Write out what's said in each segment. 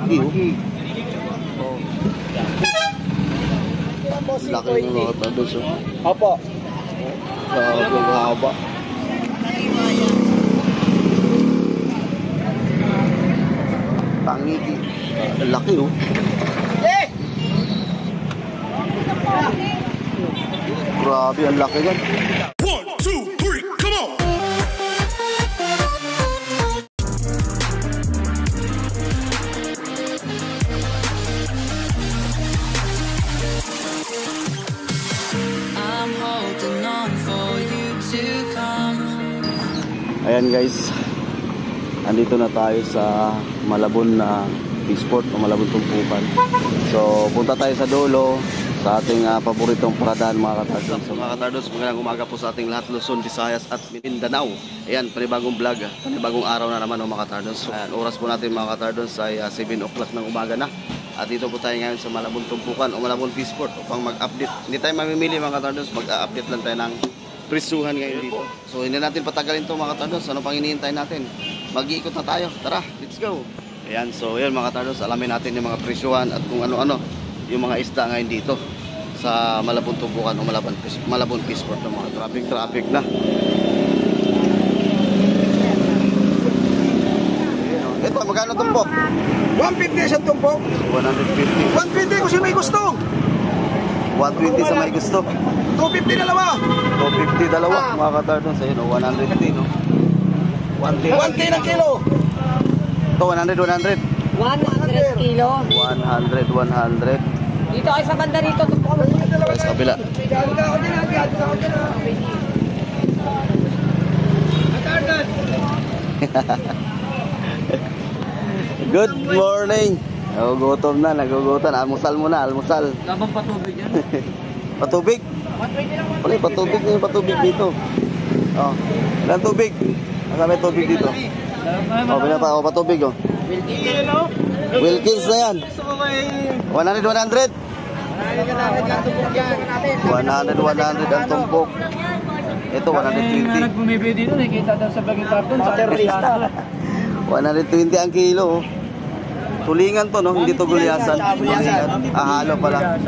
Laki oh. Laki ng mga katados oh. Opo. Grabe ang haba. Pangigi. Laki oh. Grabe ang laki yan. 1, 2, 3, come on! Ayan guys, andito na tayo sa Malabon na Peaceport o Malabon Tumpukan. So punta tayo sa dulo sa ating paboritong paradahan mga katardos. So mga katardos, magandang umaga po sa ating lahat, Luzon, Visayas at Mindanao. Ayan, panibagong vlog, panibagong araw na naman mga katardos. Ayan, oras po natin mga katardos ay 7 o'clock ng umaga na. At dito po tayo ngayon sa Malabon Tumpukan o Malabon Peaceport upang mag-update. Hindi tayo mamimili mga katardos, mag-update lang tayo ng presyuhan ngayon dito. So hindi natin patagalin to mga katardos. Ano pang hinihintay natin? Mag-iikot na tayo. Tara, let's go. Ayan, so yun mga katardos, alamin natin yung mga presyuhan at kung ano-ano yung mga isda ngayon dito sa Malabon Tumpukan o Malabon Peaceport ng mga traffic na. Ito, magkano tumpok? 150 sa tumpok. 150. 120 kung sino may gusto. 120 sa may gusto. 250 dalawa. 250 dalawa mga katardos. Ayun o, 150 no. 110 ang kilo. Ito 100 100 kilo. 100. Dito ay sa banda rito. Sa kabila. Good morning. Nagugutom na, nagugutom. Almusal muna, almusal. Labang patubig yan. Patubig? Pala, patubig na yung patubig dito. Oh, ilang tubig? Ang may tubig dito. Oh, pinapa, patubig oh. Wilkins na yan. 100. 100 ang tumpok. Ito 120. Nagbumibili dito, nakikita daw sa bagay tarpon. Sa terrorista. 120 ang kilo oh. Tulingan to no, hindi to gulyasan. Tulingan. Halo pala.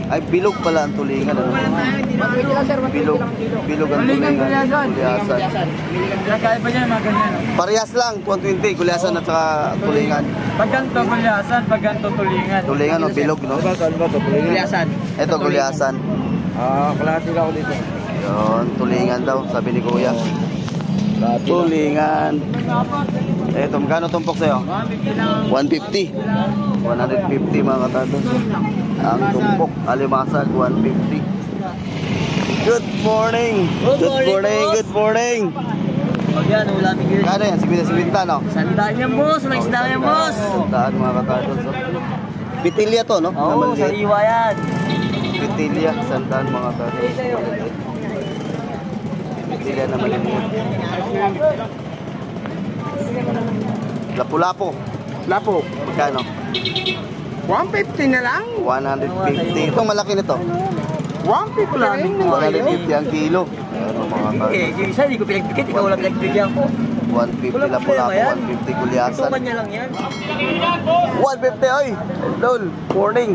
Ay bilog pala ang tulingan ano. Bilog ang tulingan. Gulyasan. Kaya ba niya mga ganyan? Parehas lang, 120 gulyasan at saka tulingan. Pag ganito gulyasan, pag ganito tulingan. Tulingan o bilog no. Gulyasan. Ito gulyasan. Kalahati ako dito. Yun, tulingan daw, sabi ni Kuya. Tulingan. Ito, magkano tumpok sa'yo? 150. 150 mga katardos. Ang tumpok, alimasag, 150. Good morning. Good morning. Pag yan, wala migil. Kano yan? Sibita, no? Sandaan yan, boss. May isdaan yan, boss. Sandaan mga katardos. Pitilya to, no? Oo, sariwa yan. Pitilya, sandaan mga katardos. Pitilya na maliliit. Lapu-lapo. Lapo. Magkano? 150 na lang. 150. Itong malaki nito. 150 lang. 150 ang kilo. Ano mga Eh, yung isa, hindi ko pinagpikit. Ikaw lang pinagbigyan ko. 150 lapu-lapo, 150 gulyasan. Tutukan niya lang yan. 150 oy. Lol, morning.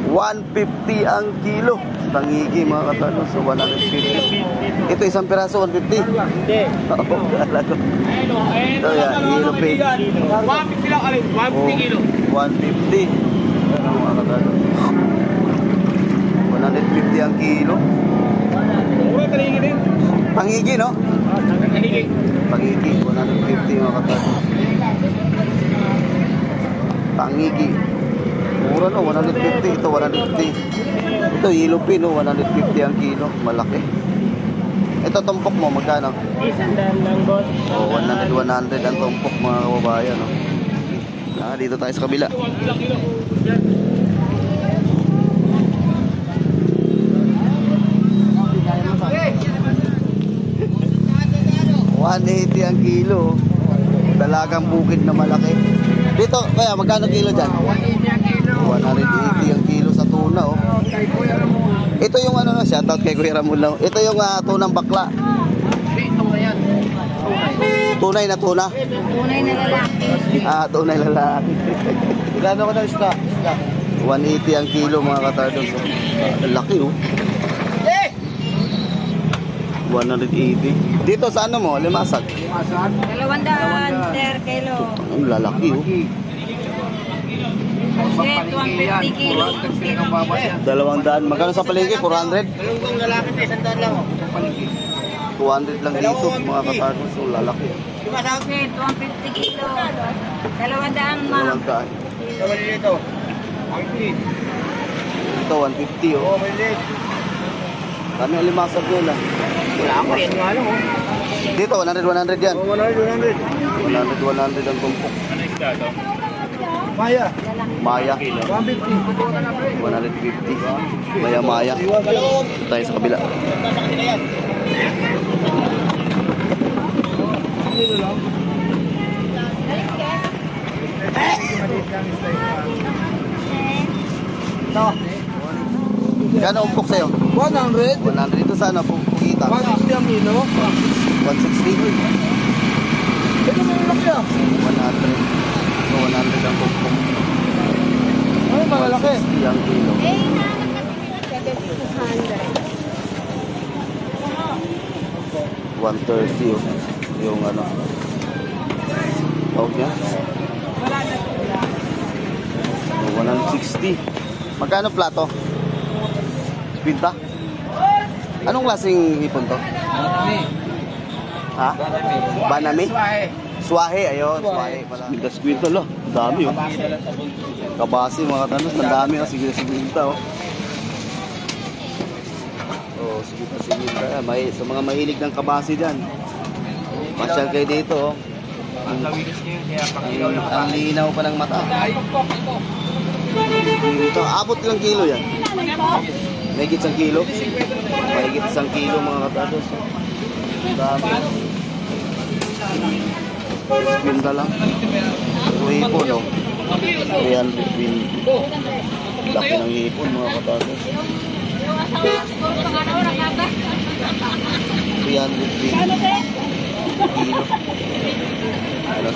150 ang kilo. Tangigi mga katardos, so 150. Ito isang piraso 150. Hindi. Ito yan, kilo pay. 150 lang alin. 150 kilo. 150. Ano mga katardos? 150 ang kilo. Mura talingin din. Pangigi no? Talingin. Pangigi, 150 mga katardos. Pangigi. Mura no, 150. Ito 150. Ito yellow pin no, 150 ang kilo. Malaki. Ito tumpok mo, magkano? Isandaan lang, boss. Oh, 100 ang tumpok mga kababayan no. Dito tayo sa kabila. $180 ang kilo. Dalagang bukid na malaki. Dito, kaya magkano kilo dyan? 180 ang kilo sa tuna oh. Ito yung ano no, shoutout kay Kuya Ramon lang. Ito yung tunang bakla. Ito na yan. Tunay na tuna. Tunay na lalaki. Ah, tunay lalaki. Gano'n ko na isda? 180 ang kilo mga katardos. Ang laki oh. 180. Dito sa ano mo? Limasag. 200 per kilo. Ang lalaki oh. Shit, 150 kilo. 200. Magkano sa palengke? 400? Yung lalaki na 100 lang. 200 lang dito mga katardos. Ang lalaki. Shit, 150 kilo. 200 ma'am. 200. Tawali dito. Ito 150 oh. Maliit. Kami ang limasag nyo lang. Wala ako yan. Ano mo? Dito 100 yan. 100. 100 ang tumpok. Maya. Maya. 150. 150. Maya. Tayo sa kabila. Ito. Gano'ng umpok sa'yo? 100. 100 ito sa ano? Pugita. 160 ang kilo. 160. Ito may laki ah. 100. So 100 ang umpok. Ay, malalaki. 160 ang kilo. Eh, hinahanap natin yung 130 oh. Yung ano. Tawag niya? 160. Magkano plato? Pinta? Anong klaseng hipon to? Ha? Banami? Swahe, ayun. Swahe pala. Pinta squinta lo. Dami oh. Kabasi mga tanos. Ang dami oh. Sige squinta oh. Oh, sige. May, sa mga mahilig ng kabasi dyan. Masyal kayo dito oh. Ang linaw pa ng mata. Ito, abot ilang kilo yan? Mahigit isang kilo? Mahigit isang kilo mga katados. Dami. Pinta lang. Ito hipon no? 320. Laki ng hipon mga katados. 320 kilo. Ano,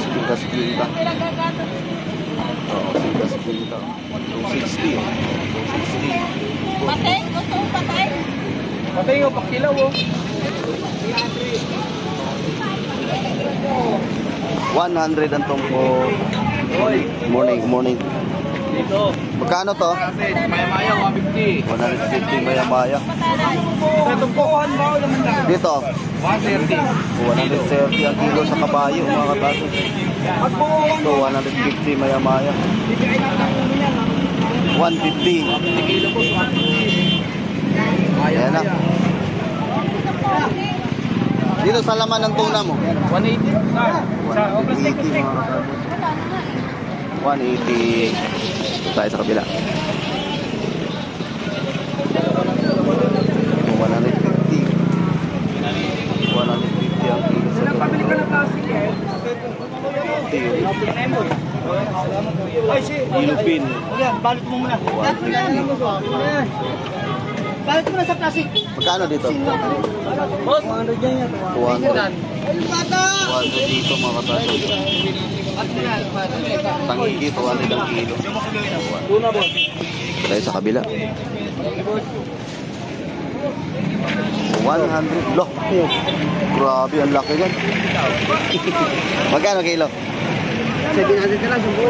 pinta. Oo, pinta. 260 oh. 260. Patay? Gusto mo patay? Patay yung pakilaw oh. 100 ang tumpo. Morning. Dito. Magkano to? Maya-maya, 150. 150 maya. Ito po, ba o naman lang? Dito, 130. 130 ang kilo sa kabayo mga katados. Ito, 150 maya. 150. Kilo po, 150. Ayan na. Dito sa laman ng tuna mo. 180. Sa 180 mga katados. 180. Tayo sa kabila. 150. 150 ang kilo sa Pabili ka ng plastic eh. Ay, si. Ilupin. Yan, balik mo muna. Balik mo na sa plastic. Magkano dito? Boss, 100 yan yan. 200. 200 dito mga katados. Tangigi, 200 ang kilo. Tuna, boss. Tayo sa kabila. 100. Loh. Grabe, ang laki yan. Magkano kilo? 700 na lang, sumbo.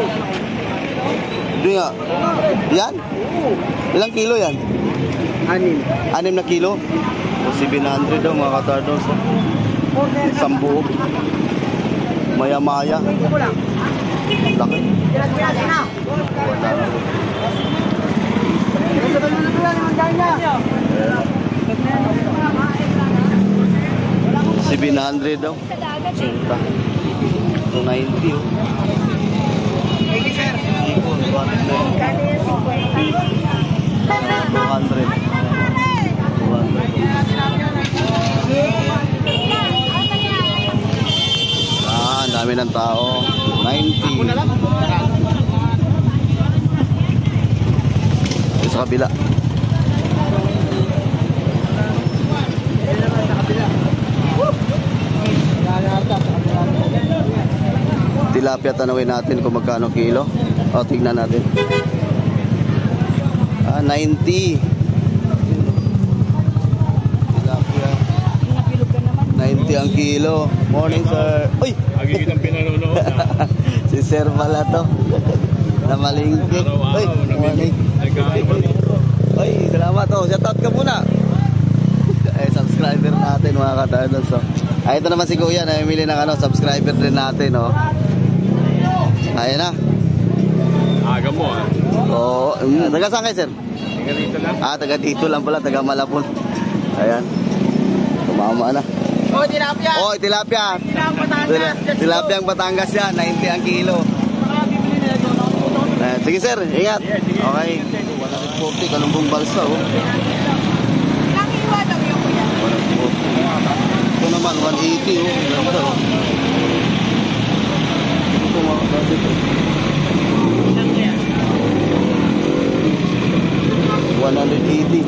Hindi nga. Yan? Ilang kilo yan? 6. 6 na kilo? O 700 daw mga katardos. Isang buo. Maya. Laki. Wala na. 700 daw. Sinta. 290 oh. Thank you, sir. 200. Ang dami ng tao. 90. Sa kabila. Sa kabila. tilapia, tanawin natin kung magkano kilo. O, tignan natin. 90. Tilapia. 90 ang kilo. Morning, sir. Uy! Lagi kitang pinanonood na. Si sir pala to. Namalingki. Uy, morning. Uy, salamat to. Shoutout ka muna. Subscriber natin mga ka-turtles. So, ito naman si Kuya, namimili ng subscriber din natin. Oh. Ayan na. Aga mo Oo. Taga saan kayo, sir? Taga dito lang. Taga dito lang pala, taga Malabon. Ayan. Tumama na. Oh, tilapia. Oh, tilapia. Tilapia ang Batangas yan, 90 ang kilo. Sige sir, ingat. Okay. 140, kalumbong balsa. Oh. Nakiwa daw yung kuya. 140. Ito naman, 180. Oh. Ganda. Oh. Ito mga kapatid. 180.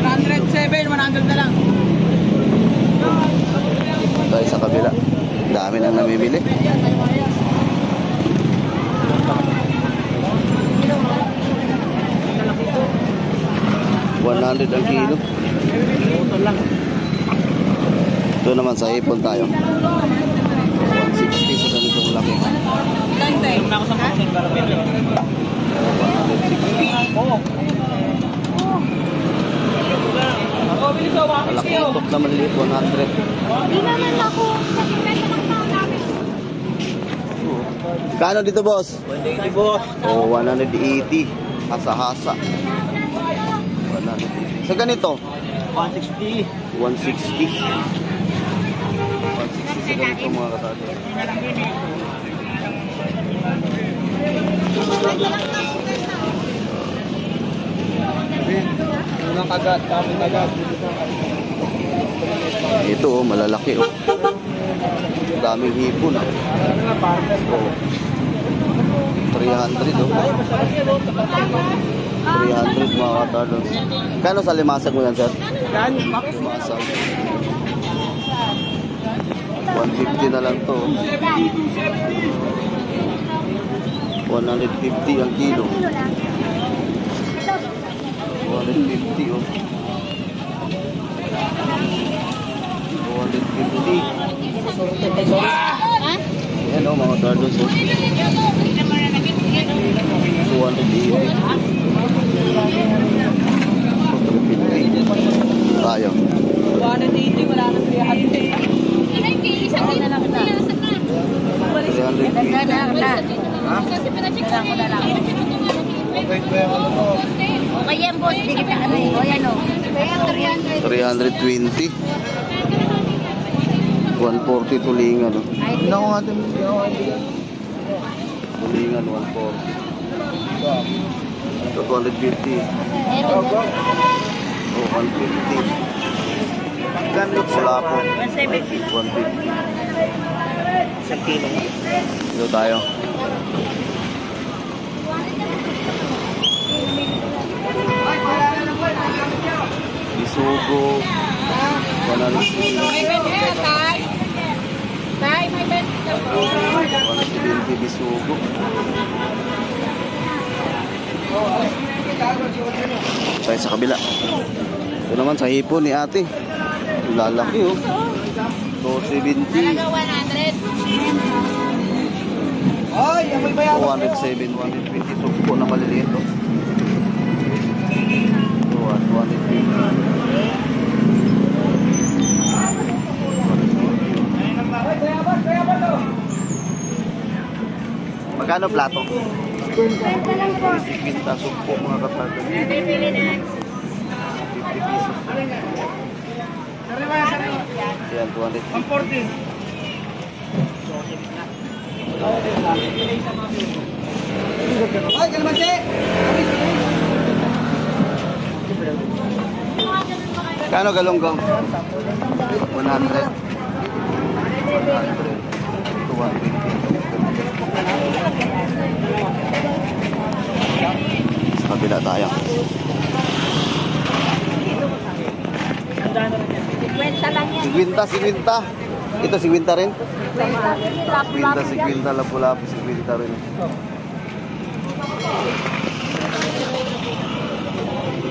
107, 100 na lang. Tayo sa kabila. Dami nang namimili. $100 ang kilo. Ito naman sa hipon tayo. 160 sa ganitong laki. Ganda eh. Malaki utok na maliliit, 100. Di naman ako. Sa kimesa ng tao namin. Kano dito, boss? 180, boss. Oh, 180. Hasa-hasa. 180. Sa ganito? 160. 160. 160 sa ganito mga katado. Unang kagat, kaming kagat. Ito oh, malalaki oh. Daming hipon ah. Oh. 300 oh. 300 mga katado. Kano sa limasag mo yan, sir? Limasag. 150 na lang to. 150 ang kilo. 150 oh. 150. Ayan oh, mga tardos oh. 250. Tayo. 180, wala nang 300. Isang din na lang na. 350. Kasi pinacheck ko na lang. Okay yan, boss. Hindi kita ano eh. O yan o. 320. 140 tulingan oh. Naku nga din. Tulingan 140. Ito 250. Oh, 150. Wala po. 150. 150. Isang kilo. Ito tayo. Isugo. 160. Tay. Tay, may bet. 170 bisugo. Tayo sa kabila. Ito naman sa hipon ni ate. Lalaki oh. 270. Talaga 100. Ay, amoy ba yan? 207, 120. Sugpo na maliliit oh. 220. Magkano plato? 50 sugpo mga kapatid. 50 pesos. Yan, 250. 140. Ay, kalamansi! Kano galunggong? 100. 100. 220. Sa kabila tayo. 50 lang yan. 50. Ito 50 rin. Quinta, si Quinta, Lapu-Lapu, si Quinta rin.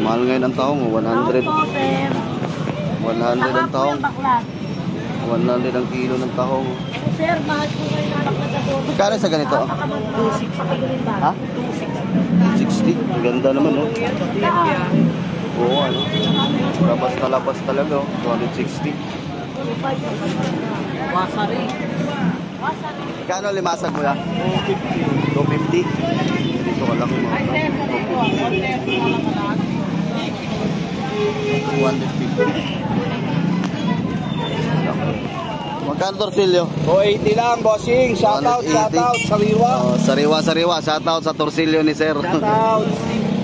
Mahal ngayon ang taong, 100. 100 ang taong. 100 ang kilo ng tahong. Sir, mahal po kayo nanak na dabo. Magkano sa ganito? 260. Ha? 260. Ang ganda naman, no? Oo, ano? Labas na labas talaga, oh. 260. Wasari. Kano limasag mo ya? 250. Dito ka lang mga 250. Magkano torsilyo? 280 lang, bossing. Shoutout, 180. shoutout. Sariwa. Oh, sariwa. Shoutout sa torsilyo ni Sir. Shoutout.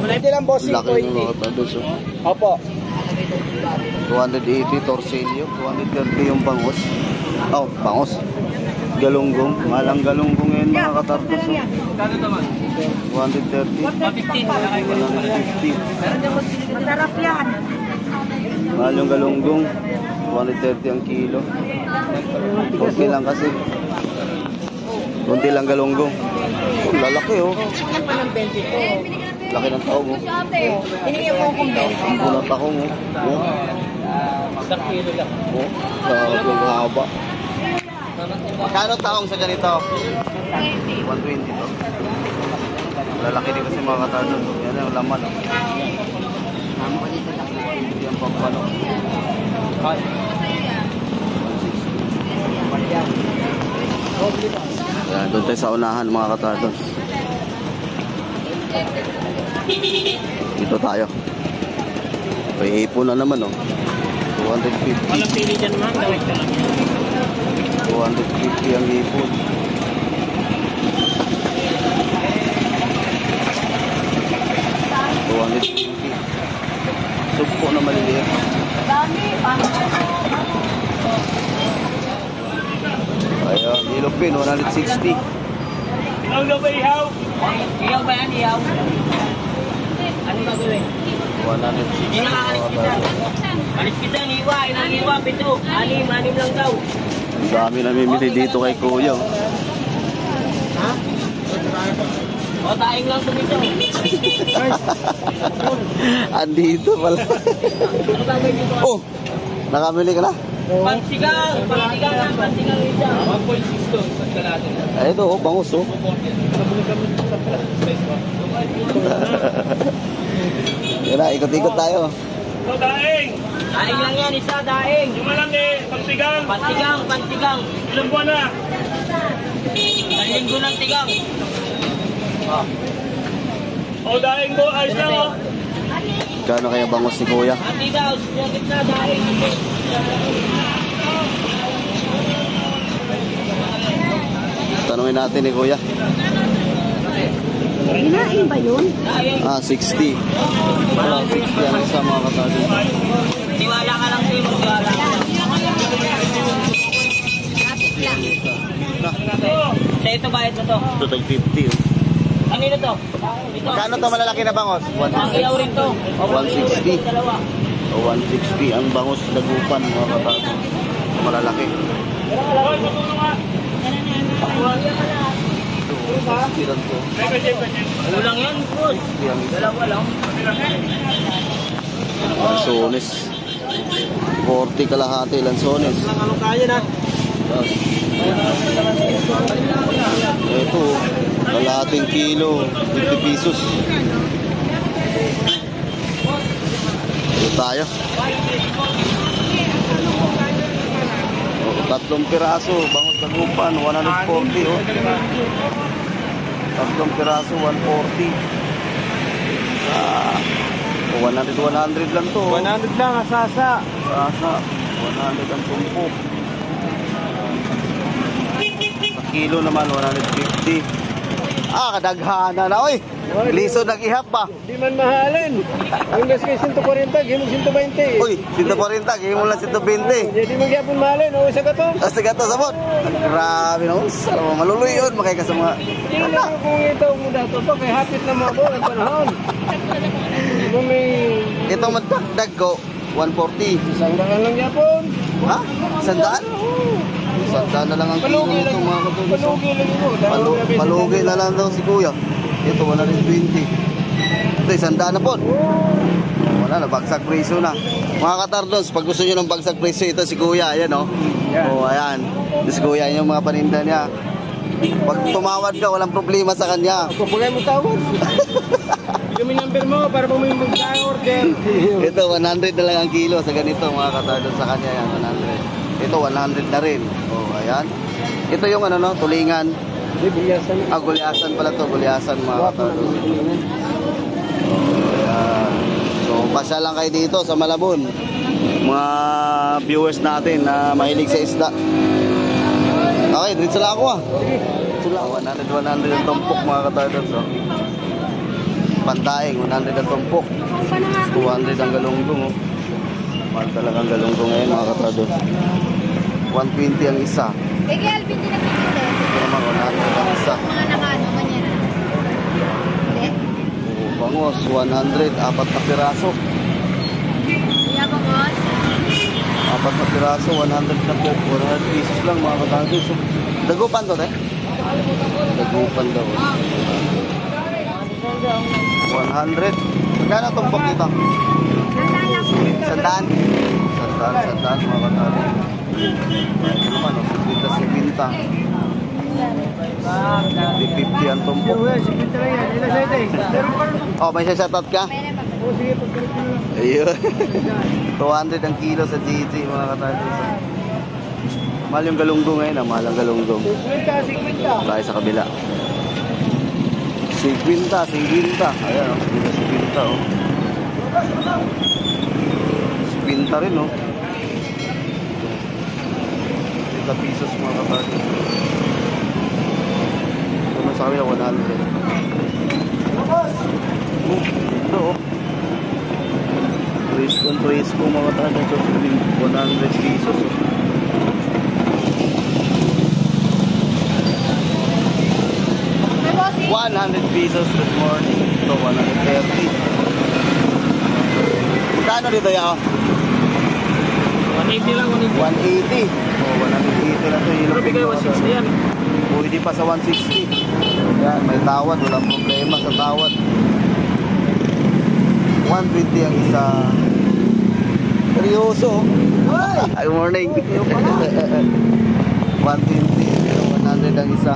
280 lang, bossing. Laki ng 280. mga tados, oh. Opo. 280 torsilyo, 230 yung bangus. Oh, bangus. Galunggong, malang galunggong ngayon mga katartos. Oh. 130. 150. Masarap yan. Mahal yung galunggong, 130 ang kilo. Kunti lang kasi. Kunti lang galunggong. Oh, lalaki oh. Laki ng tao mo. Hinigyan mo akong benta. Bulat ako mo. Oh. Isang kilo lang. Oh, grabe ang haba. Magkano taong sa ganito? 120 to. Lalaki din kasi mga katardos. Yan yung laman. Oh. Yan pampano. Yan, doon tayo sa unahan mga katardos. Dito tayo. May ipon na naman oh. 250. Walang pili dyan, ma'am. Gawin ka lang. 250 ang ipon. Sugpo na maliliit. Ayan, ilupin, 160. Ihaw na ba ihaw? Ihaw ba yan, ihaw? Ano gagawin? 160. Hindi nakakalis kita. Alis kita, niwa. Ilang niwa, pito. Anim lang daw. Ang dami namimili dito kay Kuya. Oh. Ha? O, daing lang tumito. Andito pala. Oh, nakamili ka na? Pansigang na, pansigang isa. 1.6 to, sa kalate. Ay, ito, oh, bangus, oh. Yan na, ikot-ikot tayo. So, daing! Daing lang yan, isa, daing. Yung malaki, pagsigang. Pansigang. Ilang buwan na? Linggo ng tigang. O, daing mo, ayos lang oh. Gano'n kaya bangus ni Kuya? Ati daw, siya na, daing. Tanungin natin ni Kuya. Hinain ba yun? Daing. 60. Wala, 60 ang isa mga katardos. Tiwala ka lang sa'yo, tiwala ka lang. Sa ito bayad mo to. Ito, tag 50. Oh. Kanino to? Ito. Magkano to malalaki na bangus? Ang ilaw rin to. 160. Dalawa. O 160 ang bangus dagupan mga katardos. Malalaki. Ilan to? Kulang yan, boss. Yang isa. Dalawa lang. Lansones. 40 kalahati lansones. Ano kaya na? Ito, kalahating kilo, 50 pesos. Ito tayo. Tatlong piraso, bangus dagupan, 140. Oh. Tatlong piraso, 140. 100 lang to. 100 lang, asasa. Sasa, 100 ang tumpok. Sa kilo naman, 150. Kadaghana na, oy. Liso nag-ihap pa. Di man mahalin. Ang gas kay 140, gimong 120. Uy, 140, gawin mo lang 120. Jadi magyapon mahalin, o isa ka to. Kasi gato sabot. Grabe na, sarap maluluy yun. Makaya ka sa mga... Hindi lang kung ito mo dato pa, kay hapit na mo ako ng panahon. Kung may Ito magdagdag ko, 140. isang daan lang yapon. Ha? Sandaan? Sandaan na lang ang kilo nito mga katulis. Palugi lang yun. Palugi na lang daw si kuya. Ito 120. Ito sandaan na po. Wala na, bagsak presyo na. Mga katardos, pag gusto nyo ng bagsak presyo, ito si kuya. Ayan o. Oh, ayan. Ito si kuya, yung mga paninda niya. Pag tumawad ka, walang problema sa kanya. Pagpagay mo tawad. Kami number mo para kung may mag-order. Ito 100 na lang ang kilo sa ganito mga katardos, sa kanya yan 100. Ito 100 na rin. Oh, ayan. Ito yung ano no, tulingan. Gulyasan. Gulyasan pala to, gulyasan mga katardos. Ayan. So, pasya lang kayo dito sa Malabon. Mga viewers natin na mahilig sa isda. Okay, dito lang ako ah. Dito lang. 100 ang tumpok mga katardos. Oh. Pantaing, 100 ang tumpok. 200 ang galunggong. Oh. Mahal talaga ang galunggong ngayon mga katardos. 120 ang isa. Sige, Alvin, din na pinili. Ito naman 100 ang isa. Mga nakano, ganyan na. Hindi? Oh, bangos, 100, apat na piraso. Kaya bangos? Apat na piraso, 100 na po. 100 pesos lang mga katardos. So, dagupan to, eh? Dagupan daw. 100. Magkano tumpok dito? Sandaan. Sandaan mga katardos. Ito naman, 50. 50 ang tumpok. Sige, talaga yan. Ilan sa ito eh. Meron pa rin. Oh, may shoutout ka? Oh, sige, pagkalit mo lang. Ayun. 200 ang kilo sa GG mga katardos. Mahal yung galunggong ngayon, mahal ang galunggong. 50. Tayo sa kabila. 50. Ayan, oh. 50, oh. 50 rin, oh. 50 pesos mga katardos. Ito na sa kabila, 100. Ito, oh. Praise ko mga katardos. 100 pesos, oh. May bossing. 100 pesos, good morning. Ito, 130. Kano dito yaw? 180 lang, 180. 180. Oh, 180 na ito. Pero bigay 160 yan. Pwede pa sa 160. Yan, may tawad. Walang problema sa tawad. 120 ang isa. Seryoso. Good morning. 120. 100 ang isa.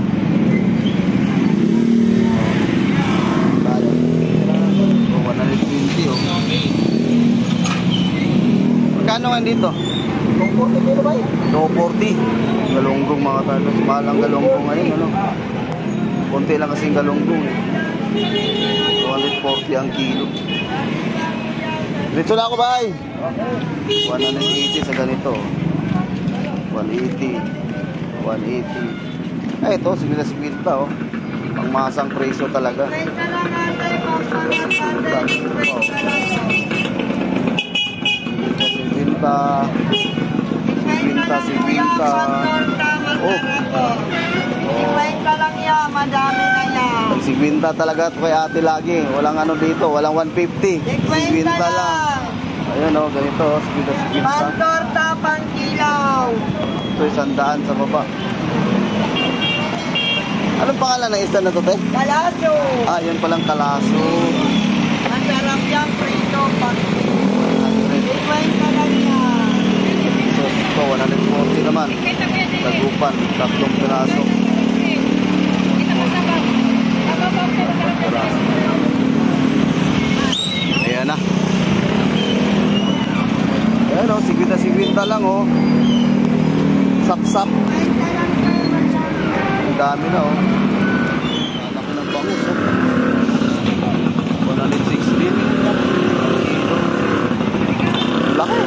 Oh, 120 oh. Magkano nga dito? 240. Galunggong mga talos. Mahal ang galunggong ngayon, ano? Konti lang kasing galunggong eh. 240 ang kilo. Dito lang ako, bay. 180 sa ganito. 180. 180. Ay, ito, sige na sigilta, oh. Pangmasang presyo talaga. Sigilta. Oh. Lang yan, madami na yan. Pag sigwinta talaga ito kay ate lagi. Walang ano dito, walang 150. Sigwinta lang. Ayun oh, ganito oh, sigwinta. Pantorta, pangkilaw. Ito 100 sa baba. Anong pangalan ng isda na to, te? Kalaso. Ah, yun palang kalaso. Masarap yan, prito. 100 lang yan. pesos. Ito, 140 naman. Tagupan, 3 piraso. Ayan na. Ayan o, sigwinta lang o. Sap-sap. Ang dami na o. Laki ng bangus o. 160. Laki.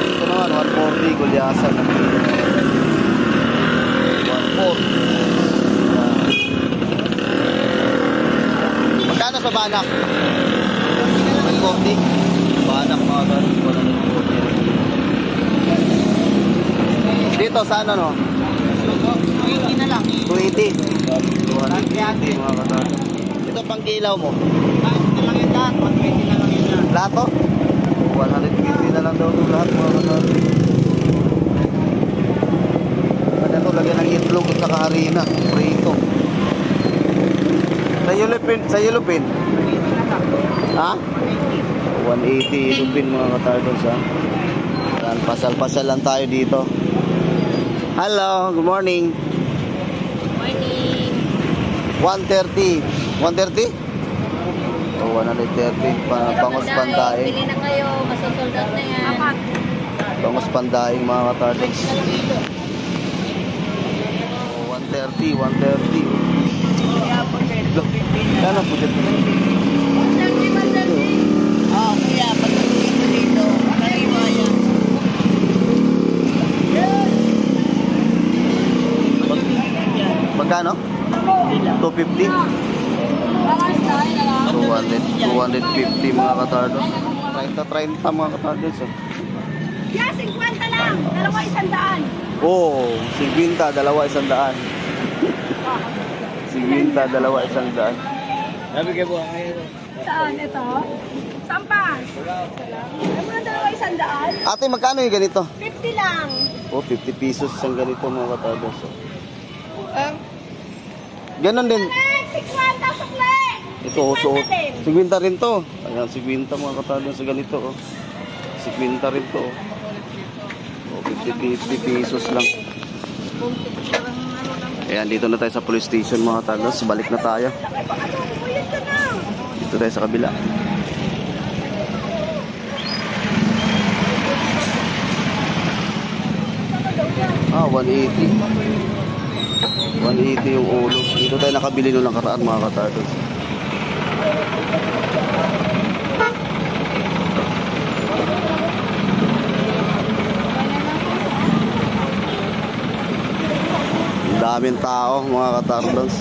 Ito naman, 140. Gulyasan. 140. Magkano sa banak? 140. Banak mga ganos, 140. Dito sa ano no? 20 na lang. 280. 280 mga ganos. Ito pang kilaw mo? Kahit na lang yung lahat, 120 na lang yung lahat. Lahat to? 150 na lang daw itong lahat mga ganos. Ano to, lagyan ng itlog at saka harina. Prito. Sa yellowfin. Ha? 180 yellowfin mga katardals ha. Yan, pasal-pasal lang tayo dito. Hello, good morning. Morning. 130. 130? Oh, 130. Pangos pandaing. Bili na kayo, masosold out na yan. Apat. Pangos pandaing mga katardals. Oh, 130, 130. Yan ang pusit. Oh, kuya, pagdating mo dito, kariwa yan. Magkano? 250? 250 mga katardos. 30 mga katardos. Yeah, 50 lang. Dalawa 100. Oh, 50, dalawa 100. 50, dalawa 100. Sabi kayo po, ngayon. Saan ito? Sampas. Ano mo na dalawa 100? Ate, magkano yung ganito? 50 lang. Oh, 50 pesos ang ganito mga katardos. Ganon din. 50 sukle. Ito, suot. 50 rin to. Ayan, 50 mga katardos sa ganito. Oh. 50 rin to. Oh, 50 pesos lang. Ayan, dito na tayo sa police station mga katardos. Balik na tayo. Dito tayo sa kabila. Ah, 180. 180 yung ulo. Dito tayo nakabili nung nakaraan mga katardos. Daming tao mga katardos.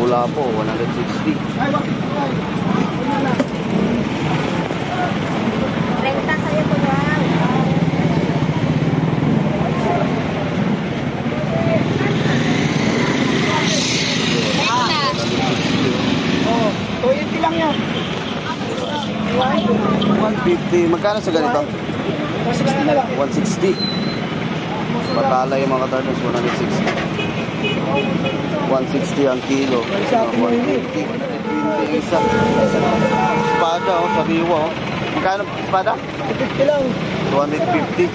Pula po, 160. 30 sa'yo po lang. Oh, 280 lang yan. 150. Magkano sa ganito? 160 na lang. 160. Matala yung mga katardos, 160. 160 ang kilo. 150. 120 isa. Espada, oh, sariwa, oh. Magkano espada? 250 lang. 250.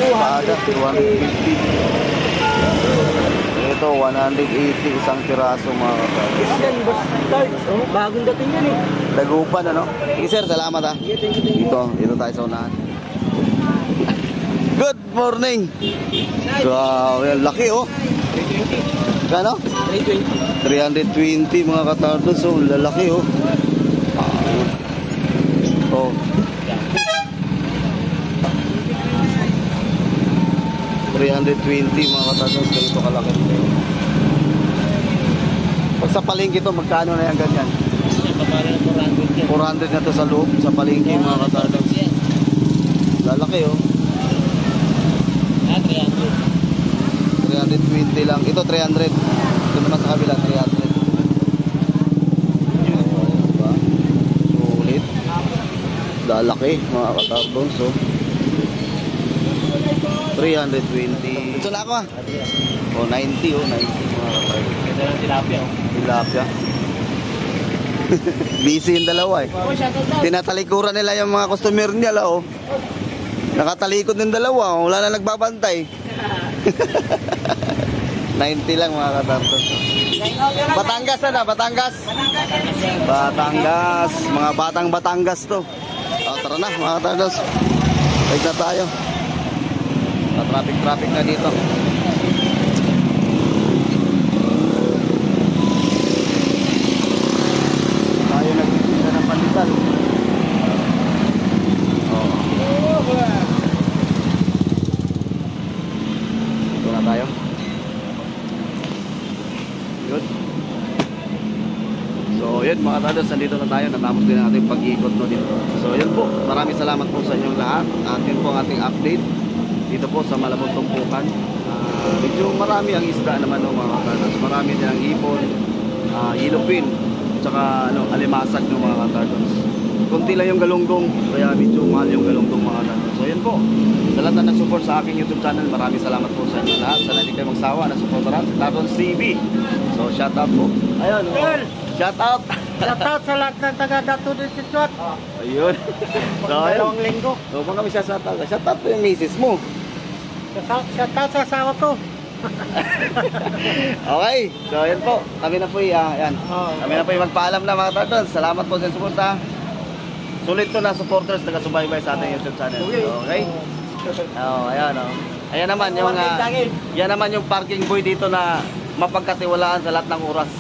Espada, 250. Ito, 180 isang piraso mga katardos. Yan, boss. Start. Oh, bagong dating yan eh. Dagupan, ano? Sige sir, salamat ha. Dito tayo sa unahan. Good morning! Grabe, ang laki oh. Kano? 320 mga katardos, oh, lalaki oh. Oh. $320 mga katardos, ganito kalaki. Pag sa palengke ito, magkano na yan ganyan? 400 na to sa loob, sa palengke mga katardos. Lalaki oh. 320 lang. Ito 300. Ito naman sa kabila 300. Diba? Sulit. Lalaki mga katardos oh. 320. Ito na ako ah. Oh, 90 oh, 90 mga katardos. Ito lang tilapia. Tilapia. Busy yung dalawa eh. Tinatalikuran nila yung mga customer nila oh. Nakatalikod ng dalawa, wala na nagbabantay. 90 lang mga katardos. Batangas na, Batangas. Batangas, mga batang Batangas to. Tara na mga katardos. Balik na tayo. Traffic na dito. Tayo nagtitinda ng pandesal. Ito na tayo. Good. So yun mga katardos, nandito na tayo. Natapos din ang ating pag-iikot no, dito. So yun po, maraming salamat po sa inyong lahat. At yun po ang ating update dito po sa Malabon Tumpukan. medyo marami ang isda naman no, mga katardos. Marami din ang hipon, yellowfin, tsaka alimasag no, mga katardos. Kunti lang yung galunggong, kaya medyo mahal yung galunggong, mga katardos. So yan po, sa lahat na nag-support sa aking YouTube channel, maraming salamat po sa inyo lahat. Sana hindi kayo magsawa na supportaran sa Tardons TV. So shout out po. Ayun, shout out. Shout out sa lahat ng taga-Dato District. Ayun. So ayun. Dalawang linggo. So kung kami shout out. Shout out po yung misis mo. Shout out sa asawa ko. Okay. So ayun po. Kami na po yan. Kami na po magpaalam na, mga Tardons. Salamat po sa suporta. Sulit to na supporters na kasubaybay sa ating YouTube channel. Okay? Ayan Ayan naman yung yan naman yung parking boy dito na mapagkatiwalaan sa lahat ng oras.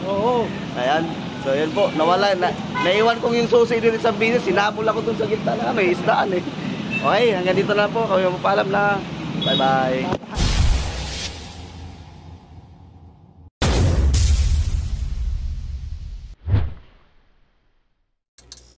Oo. Ayan. So yun po, naiwan kong yung susi din sa business, sinabol ako dun sa gitna na may isdaan eh. Okay, hanggang dito na po, kami mapaalam na. Bye bye.